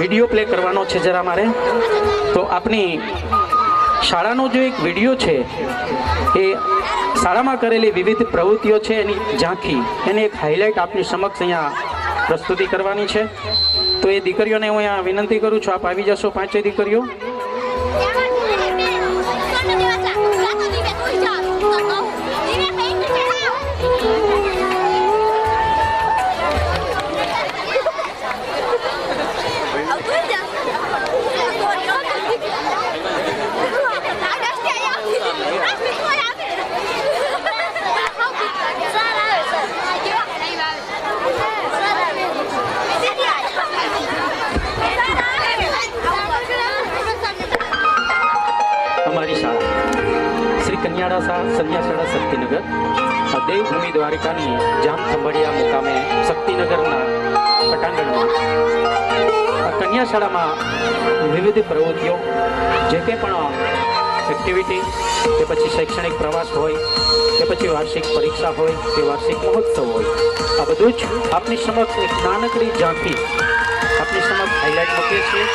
Video play કરવાનો છે જરા મારે. તો આપની શાળાનો જો એક વિડીયો છે એ શાળામાં કરેલી વિવિધ પ્રવૃત્તિઓ છે એની ઝાંખી, એની એક હાઇલાઇટ આપની સમક્ષ અહીંયા પ્રસ્તુતિ કરવાની છે. તો એ દીકરીઓને હું અહીંયા વિનંતી કરું છું, આપ આવી જશો પાંચેય દીકરીઓ. અમારી શાળા શ્રી કન્યાડા સંન્યા શાળા શક્તિનગર દેવભૂમિ દ્વારિકાની જામ ખંભાળિયા મુકામે શક્તિનગરના પટાંગણમાં કન્યા શાળામાં વિવિધ પ્રવૃત્તિઓ, જે કંઈ પણ એક્ટિવિટી, કે પછી શૈક્ષણિક પ્રવાસ હોય, કે પછી વાર્ષિક પરીક્ષા હોય, કે વાર્ષિક મહોત્સવ હોય, આ બધું જ આપની સમક્ષ એક નાનકડી ઝાંખી આપની સમક્ષ હાઇલાઇટ મૂકીએ છીએ.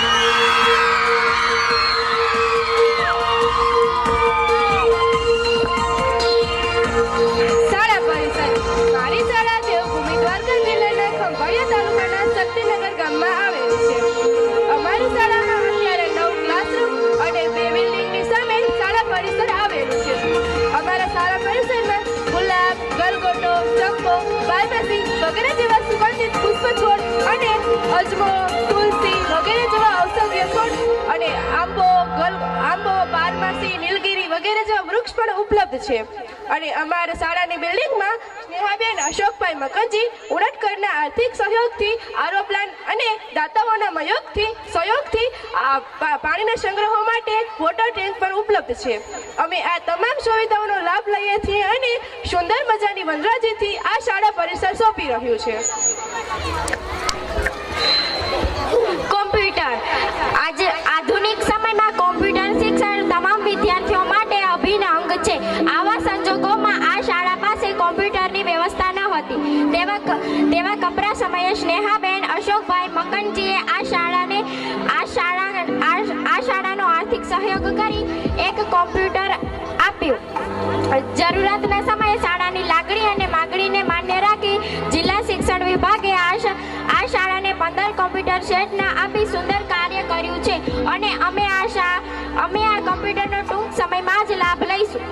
શક્તિનગર ગામમાં આવેલ છે. અમારી શાળામાં અત્યારે 9 ક્લાસરૂમ અને 2 બિલ્ડિંગની સામે શાળા પરિસર આવેલું છે. અમારા શાળા પરિસરમાં ગુલાબ, ગલગોટો, ચંપો, બારમાસી વગેરે જેવા સુગંધિત પુષ્પ છોડ અને અજમો, તુલસી વગેરે જેવા ઔષધીય છોડ અને આંબો, બારમાસી, નીલગિરી વગેરે જેવા વૃક્ષ પણ ઉપલબ્ધ છે. અને અમારા શાળાની બિલ્ડિંગમાં સ્નેહાબેન અશોકભાઈ મકનજી ઉડટકરના આર્થિક સહયોગથી આરો પ્લાન્ટ અને દાતાઓના સહયોગથી પાણીના સંગ્રહો માટે વોટર ટેન્ક પણ ઉપલબ્ધ છે. અમે આ તમામ સુવિધાઓનો લાભ લઈએ છીએ અને સુંદર મજાની વનરાજીથી આ શાળા પરિસર સોંપી રહ્યું છે. કોમ્પ્યુટર. આજે આધુનિક સમયમાં કોમ્પ્યુટર શિક્ષણ તમામ વિદ્યાર્થીઓ માટે અભિન્ન અંગ છે. આવા સંજોગોમાં આ શાળા પાસે કોમ્પ્યુટરની વ્યવસ્થા ન હતી. તેવા કપરા સમયે સ્નેહાબેન અશોકભાઈ મકનજીએ આ શાળાનો આર્થિક સહયોગ કરી એક કોમ્પ્યુટર આપ્યું. જરૂરિયાતના સમયે શાળાની લાગણી અને માગણીને માન્ય રાખી જિલ્લા શિક્ષણ વિભાગે આ શાળાને 15 કોમ્પ્યુટર સેટના આપી સુંદર કાર્ય કર્યું છે અને અમે આ કોમ્પ્યુટરનો ટૂંક સમયમાં જ લાભ લઈશું.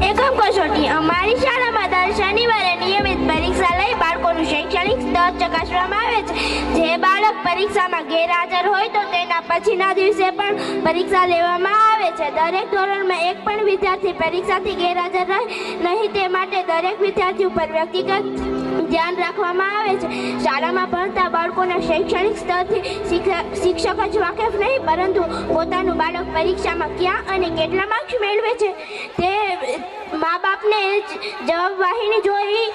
એકમ કસોટી. અમારી શાળામાં દર શનિવારે નિયમિત પરીક્ષા લઈ બાળકોનું શૈક્ષણિક સ્તર ચકાસવામાં આવે છે. જે બાળક પરીક્ષામાં ગેરહાજર હોય તો તેના પછીના દિવસે પણ પરીક્ષા લેવામાં આવે છે. દરેક ધોરણમાં એક પણ વિદ્યાર્થી પરીક્ષાથી ગેરહાજર રહે નહીં તે માટે દરેક વિદ્યાર્થી ઉપર વ્યક્તિગત ધ્યાન રાખવામાં આવે છે. શાળામાં ભણતા બાળકોના શૈક્ષણિક સ્તરથી શિક્ષક જ વાકેફ નહીં, પરંતુ પોતાનું બાળક પરીક્ષામાં ક્યાં અને કેટલા માર્ક્સ મેળવે છે તે મા બાપને જવાબવાહિની જોઈ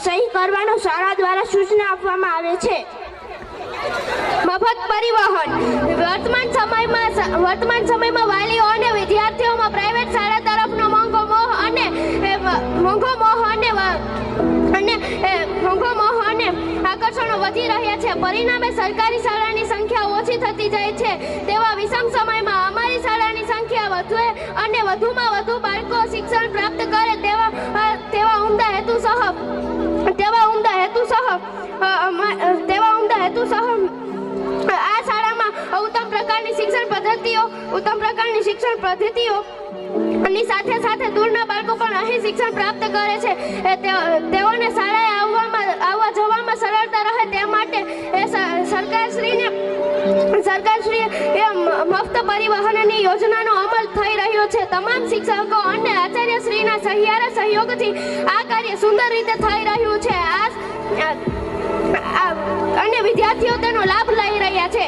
સહી કરવાનો શાળા દ્વારા સૂચના આપવામાં આવે છે. મફત પરિવહન. વર્તમાન સમયમાં વાલીઓ અને વિદ્યાર્થીઓમાં પ્રાઇવેટ શાળા તરફનો મોંઘો મોહ અને આકર્ષણો વધી રહ્યા છે. પરિણામે સરકારી શાળાની સંખ્યા ઓછી થતી જાય છે. તેવા વિષમ સમયમાં અમારી શાળાની સંખ્યા વધે અને વધુમાં વધુ બાળકો શિક્ષણ પ્રાપ્ત કરે તેવા ઉમદા હેતુ સહ આ શાળામાં ઉત્તમ પ્રકારની શિક્ષણ પદ્ધતિઓ ની સાથે સાથે દૂરના બાળકો પણ અહીં શિક્ષણ પ્રાપ્ત કરે છે. તેઓને શાળાએ આવવા જવામાં સરળતા રહે તે માટે સરકારશ્રીએ મફત પરિવહનની યોજનાનો અમલ થઈ રહ્યો છે. તમામ શિક્ષકો અને આચાર્યશ્રીના સહયોગથી આ કાર્ય સુંદર રીતે થઈ રહ્યું છે અને વિદ્યાર્થીઓ તેનો લાભ લઈ રહ્યા છે.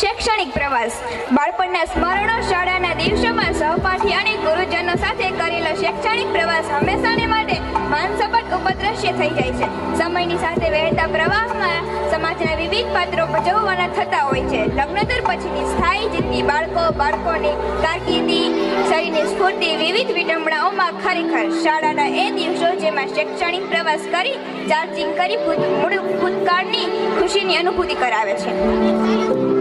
શૈક્ષણિક પ્રવાસ. બાળપણના સ્મરણો. શાળાના દિવસોમાં સહપાઠી અને ગુરુજનો સાથે કરેલો શૈક્ષણિક પ્રવાસ હંમેશાને માટે માનસપાટ ઉપદ્રશ્ય થઈ જાય છે. સમયની સાથે વહેતા પ્રવાહમાં સમાજના વિવિધ પાત્રો ભજવવાના થતા હોય છે. લગ્નોત્તર પછીની સ્થાયી જિંદગી બાળકોની કારકિર્દી, શરીરની સ્ફૂર્તિ, વિવિધ વિડંબણાઓમાં ખરેખર શાળાના એ દિવસો જેમાં શૈક્ષણિક પ્રવાસ કરી ચાર્જિંગ કરી ભૂતકાળની ખુશીની અનુભૂતિ કરાવે છે.